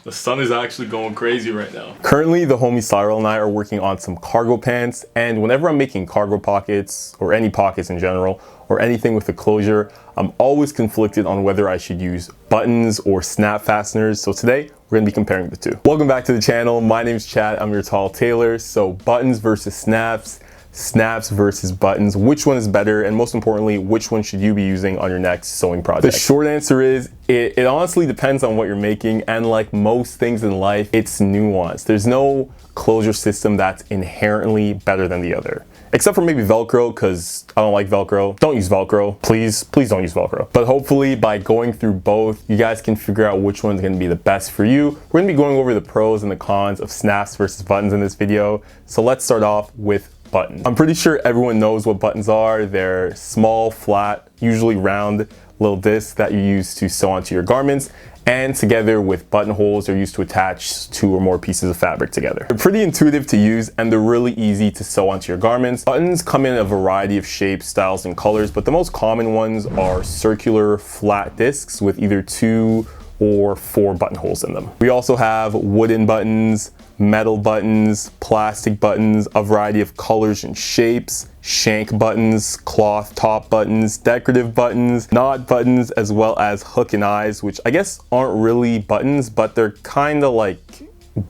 The sun is actually going crazy right now. Currently, the homie Cyril and I are working on some cargo pants, and whenever I'm making cargo pockets, or any pockets in general, or anything with a closure, I'm always conflicted on whether I should use buttons or snap fasteners. So today, we're gonna be comparing the two. Welcome back to the channel. My name's Chad, I'm your tall tailor. So buttons versus snaps, snaps versus buttons, which one is better, and most importantly, which one should you be using on your next sewing project? The short answer is it honestly depends on what you're making, and like most things in life, it's nuanced. There's no closure system that's inherently better than the other, except for maybe Velcro, because I don't like Velcro. Don't use Velcro, please don't use Velcro. But hopefully by going through both, you guys can figure out which one's gonna be the best for you. We're gonna be going over the pros and the cons of snaps versus buttons in this video. So let's start off with buttons. I'm pretty sure everyone knows what buttons are. They're small, flat, usually round little discs that you use to sew onto your garments, and together with buttonholes, they're used to attach two or more pieces of fabric together. They're pretty intuitive to use, and they're really easy to sew onto your garments. Buttons come in a variety of shapes, styles, and colors, but the most common ones are circular flat discs with either 2 or 4 buttonholes in them. We also have wooden buttons, metal buttons, plastic buttons, a variety of colors and shapes, shank buttons, cloth top buttons, decorative buttons, knot buttons, as well as hook and eyes, which I guess aren't really buttons, but they're kind of like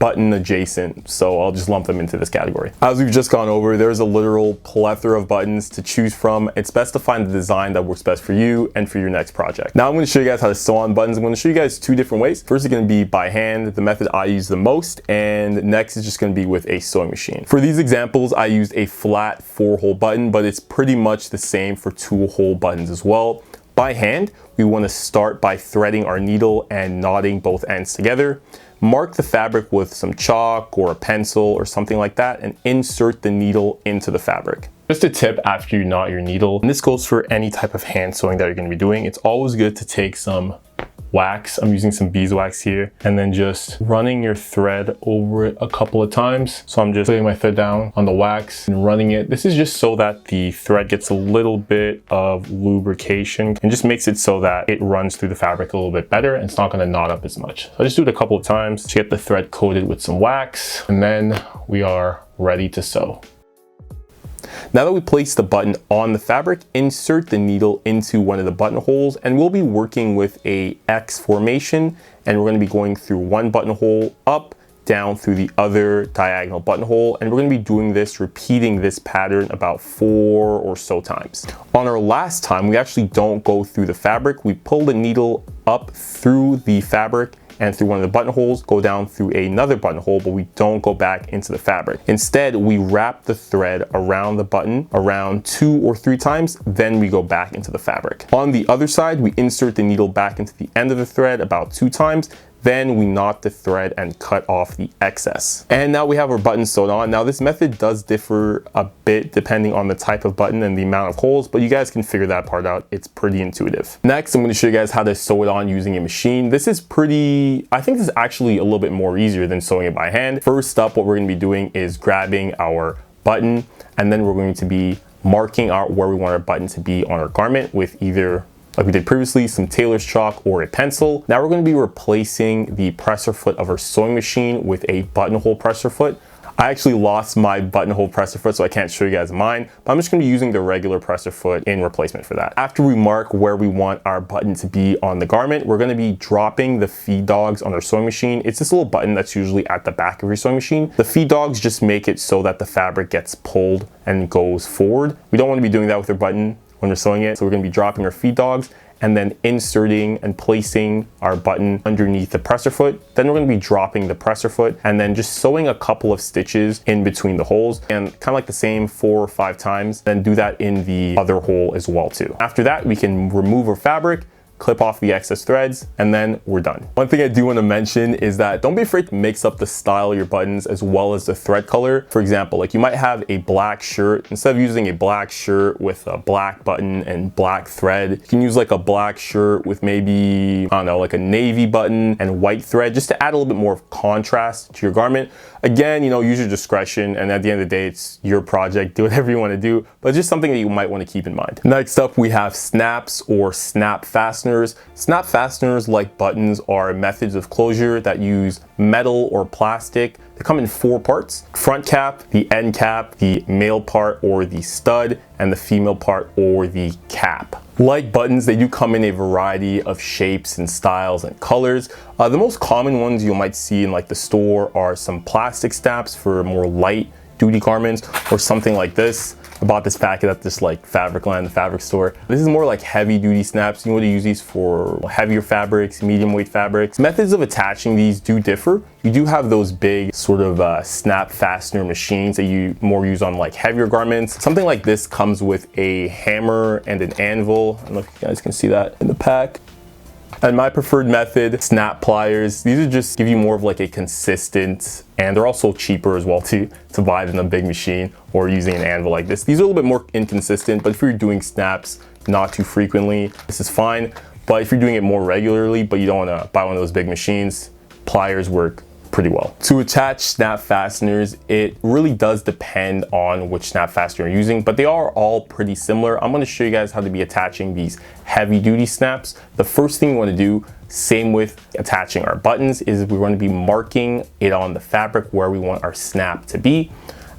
button adjacent, so I'll just lump them into this category. As we've just gone over, there's a literal plethora of buttons to choose from. It's best to find the design that works best for you and for your next project. Now I'm going to show you guys how to sew on buttons. I'm going to show you guys 2 different ways. First is going to be by hand, the method I use the most, and next is just going to be with a sewing machine. For these examples, I used a flat 4-hole button, but it's pretty much the same for 2-hole buttons as well. By hand, we want to start by threading our needle and knotting both ends together. Mark the fabric with some chalk or a pencil or something like that, and insert the needle into the fabric. Just a tip after you knot your needle, and this goes for any type of hand sewing that you're going to be doing, it's always good to take some wax. I'm using some beeswax here, and then just running your thread over it a couple of times. So I'm just putting my thread down on the wax and running it. This is just so that the thread gets a little bit of lubrication and just makes it so that it runs through the fabric a little bit better, and it's not going to knot up as much. So I just do it a couple of times to get the thread coated with some wax, and then we are ready to sew. Now that we place the button on the fabric, insert the needle into one of the buttonholes, and we'll be working with a X formation, and we're going to be going through one buttonhole up, down through the other diagonal buttonhole, and we're going to be doing this, repeating this pattern about 4 or so times. On our last time, we actually don't go through the fabric. We pull the needle up through the fabric and through one of the buttonholes, go down through another buttonhole, but we don't go back into the fabric. Instead, we wrap the thread around the button around 2 or 3 times, then we go back into the fabric. On the other side, we insert the needle back into the end of the thread about 2 times, then we knot the thread and cut off the excess. And now we have our button sewed on. Now this method does differ a bit depending on the type of button and the amount of holes, but you guys can figure that part out. It's pretty intuitive. Next, I'm going to show you guys how to sew it on using a machine. This is I think this is actually a little bit more easier than sewing it by hand. First up, what we're going to be doing is grabbing our button, and then we're going to be marking out where we want our button to be on our garment with either, like we did previously, some tailor's chalk or a pencil. Now we're going to be replacing the presser foot of our sewing machine with a buttonhole presser foot. I actually lost my buttonhole presser foot, so I can't show you guys mine, but I'm just going to be using the regular presser foot in replacement for that. After we mark where we want our button to be on the garment, we're going to be dropping the feed dogs on our sewing machine. It's this little button that's usually at the back of your sewing machine. The feed dogs just make it so that the fabric gets pulled and goes forward. We don't want to be doing that with our button when we're sewing it, so we're going to be dropping our feed dogs and then inserting and placing our button underneath the presser foot. Then we're going to be dropping the presser foot and then just sewing a couple of stitches in between the holes, and kind of like the same 4 or 5 times, then do that in the other hole as well too. After that, we can remove our fabric, clip off the excess threads, and then we're done. One thing I do want to mention is that don't be afraid to mix up the style of your buttons as well as the thread color. For example, like you might have a black shirt. Instead of using a black shirt with a black button and black thread, you can use like a black shirt with maybe, I don't know, like a navy button and white thread, just to add a little bit more of contrast to your garment. Again, you know, use your discretion, and at the end of the day, it's your project. Do whatever you want to do, but just something that you might want to keep in mind. Next up, we have snaps or snap fasteners. fasteners. Snap fasteners, like buttons, are methods of closure that use metal or plastic. They come in 4 parts: front cap, the end cap, the male part or the stud, and the female part or the cap. Like buttons, they do come in a variety of shapes and styles and colors. The most common ones you might see in like the store are some plastic snaps for more light duty garments, or something like this. I bought this packet at this like fabric line, the fabric store. This is more like heavy duty snaps. You want to use these for heavier fabrics, medium weight fabrics. Methods of attaching these do differ. You do have those big sort of snap fastener machines that you more use on like heavier garments. Something like this comes with a hammer and an anvil. I don't know if you guys can see that in the pack. And my preferred method, snap pliers. These are just give you more of like a consistent, and they're also cheaper as well to buy than a big machine or using an anvil like this. These are a little bit more inconsistent, but if you're doing snaps not too frequently, this is fine. But if you're doing it more regularly, but you don't want to buy one of those big machines, pliers work pretty well. To attach snap fasteners, it really does depend on which snap fastener you're using, but they are all pretty similar. I'm going to show you guys how to be attaching these heavy duty snaps. The first thing you want to do, same with attaching our buttons, is we're going to be marking it on the fabric where we want our snap to be.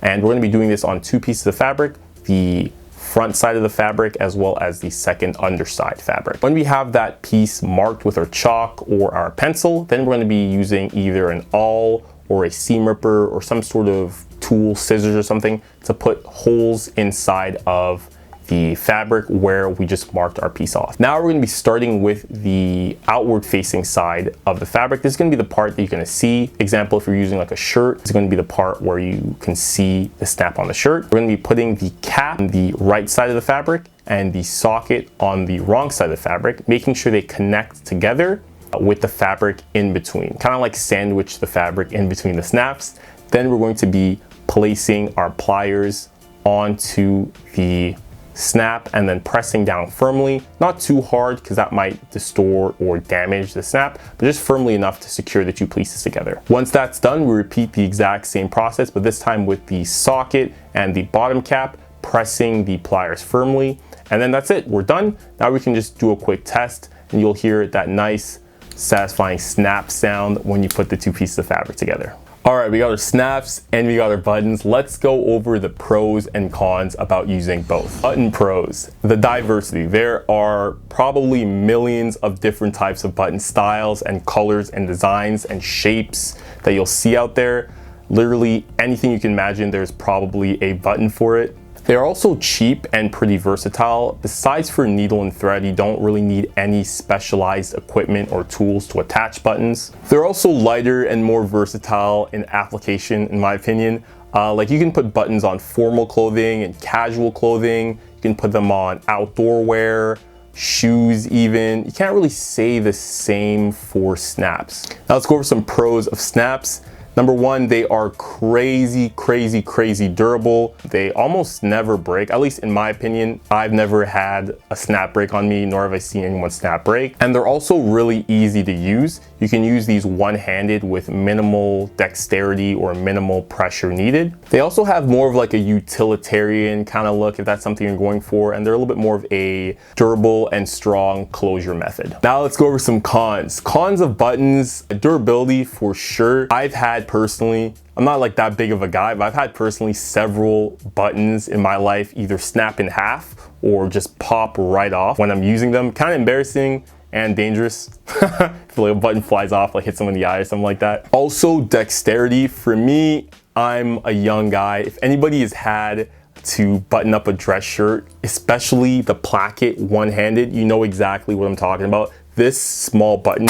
And we're going to be doing this on 2 pieces of fabric, the front side of the fabric as well as the second underside fabric. When we have that piece marked with our chalk or our pencil, then we're going to be using either an awl or a seam ripper or some sort of tool, scissors or something, to put holes inside of the fabric where we just marked our piece off. Now we're going to be starting with the outward facing side of the fabric. This is going to be the part that you're going to see. Example, if you're using like a shirt, it's going to be the part where you can see the snap on the shirt. We're going to be putting the cap on the right side of the fabric and the socket on the wrong side of the fabric, making sure they connect together with the fabric in between, kind of like sandwich the fabric in between the snaps. Then we're going to be placing our pliers onto the snap and then pressing down firmly, not too hard because that might distort or damage the snap, but just firmly enough to secure the 2 pieces together. Once that's done, we repeat the exact same process, but this time with the socket and the bottom cap, pressing the pliers firmly, and then that's it, we're done. Now we can just do a quick test and you'll hear that nice satisfying snap sound when you put the 2 pieces of fabric together. All right, we got our snaps and we got our buttons. Let's go over the pros and cons about using both. Button pros, the diversity. There are probably millions of different types of button styles and colors and designs and shapes that you'll see out there. Literally anything you can imagine, there's probably a button for it. They're also cheap and pretty versatile. Besides for needle and thread, you don't really need any specialized equipment or tools to attach buttons. They're also lighter and more versatile in application, in my opinion. Like you can put buttons on formal clothing and casual clothing. You can put them on outdoor wear, shoes even. You can't really say the same for snaps. Now let's go over some pros of snaps. Number 1, they are crazy durable. They almost never break, at least in my opinion. I've never had a snap break on me, nor have I seen anyone snap break. And they're also really easy to use. You can use these one-handed with minimal dexterity or minimal pressure needed. They also have more of like a utilitarian kind of look if that's something you're going for, and they're a little bit more of a durable and strong closure method. Now let's go over some cons. Cons of buttons, durability for sure. I've had personally, I'm not like that big of a guy, but I've had personally several buttons in my life either snap in half or just pop right off when I'm using them. Kind of embarrassing and dangerous. If like a button flies off, like hit someone in the eye or something like that. Also dexterity. For me, I'm a young guy. If anybody has had to button up a dress shirt, especially the placket one-handed, you know exactly what I'm talking about. This small button,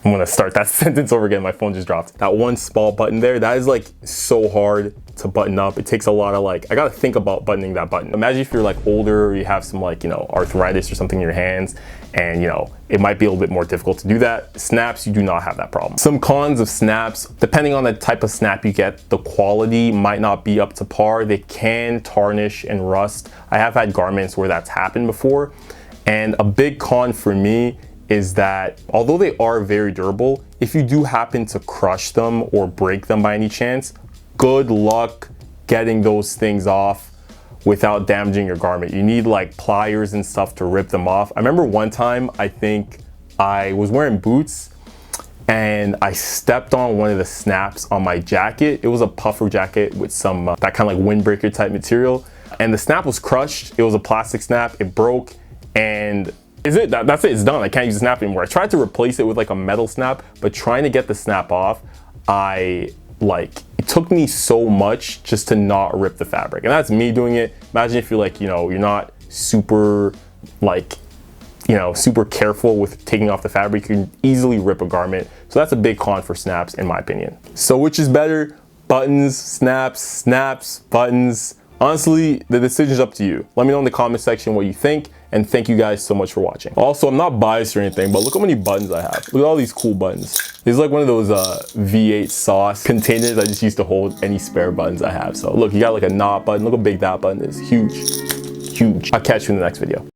I'm gonna start that sentence over again, my phone just dropped. That one small button there, that is like so hard to button up. It takes a lot of like, I gotta think about buttoning that button. Imagine if you're like older or you have some like, you know, arthritis or something in your hands and you know, it might be a little bit more difficult to do that. Snaps, you do not have that problem. Some cons of snaps, depending on the type of snap you get, the quality might not be up to par. They can tarnish and rust. I have had garments where that's happened before. And a big con for me is that although they are very durable, if you do happen to crush them or break them by any chance, good luck getting those things off without damaging your garment. You need like pliers and stuff to rip them off. I remember one time, I think I was wearing boots and I stepped on one of the snaps on my jacket. It was a puffer jacket with some that kind of like windbreaker type material, and the snap was crushed. It was a plastic snap. It broke, and that's it, it's done. I can't use the snap anymore. I tried to replace it with like a metal snap, but trying to get the snap off, it took me so much just to not rip the fabric. And that's me doing it. Imagine if you're like, you know, you're not super like, you know, super careful with taking off the fabric, you can easily rip a garment. So that's a big con for snaps in my opinion. So which is better? Buttons, snaps, buttons? Honestly, the decision's up to you. Let me know in the comment section what you think, and thank you guys so much for watching. Also, I'm not biased or anything, but look how many buttons I have. Look at all these cool buttons. This is like one of those V8 sauce containers I just used to hold any spare buttons I have. So look, you got like a knot button. Look how big that button is. Huge, huge. I'll catch you in the next video.